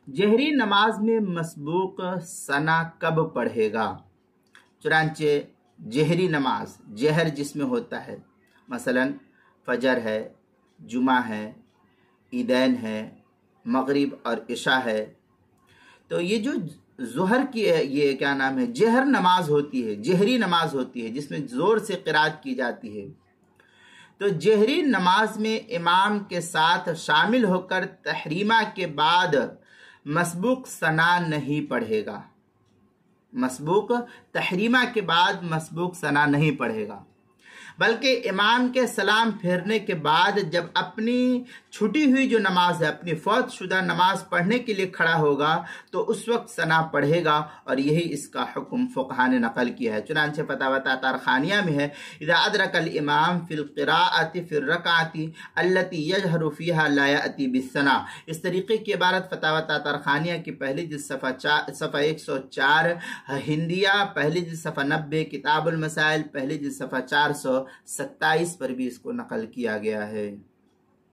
جہری نماز میں مسبوق ثنا کب پڑھے گا؟ چنانچہ جہری نماز، جہر جس میں ہوتا ہے، مثلا فجر ہے، جمعہ ہے، عیدین ہے، مغرب اور عشاء ہے، تو یہ جو ظہر کی یہ کیا نام ہے جہر نماز ہوتی ہے، جہری نماز ہوتی ہے جس میں زور سے قرات کی جاتی ہے، تو جہری نماز میں امام کے ساتھ شامل ہو کر تحریمہ کے بعد مسبوق ثنا نہیں پڑھے گا، مسبوق تحریمہ کے بعد مسبوق ثنا نہیں پڑھے گا، بلکہ امام کے سلام پھیرنے کے بعد جب اپنی چھٹی ہوئی جو نماز ہے، اپنی فوت شدہ نماز پڑھنے کے لیے کھڑا ہوگا تو اس وقت ثنا پڑھے گا، اور یہی اس کا حکم فقہاء نے نقل کیا ہے۔ چنانچہ فتاوی تاطارخانیہ میں ہے اذا ادرک الامام فی القراءۃ فی الرکعۃ التی یجہر فیہا لا یأتی بالثنا، اس طریقے کی عبارت فتاوی تاطارخانیہ کی پہلی جلد صفحہ 104، ہندیہ پہلی جلد صفحہ 90، کتاب المسائل پہلی جلد صفحہ 427 پر بھی اس کو نقل کیا گیا ہے۔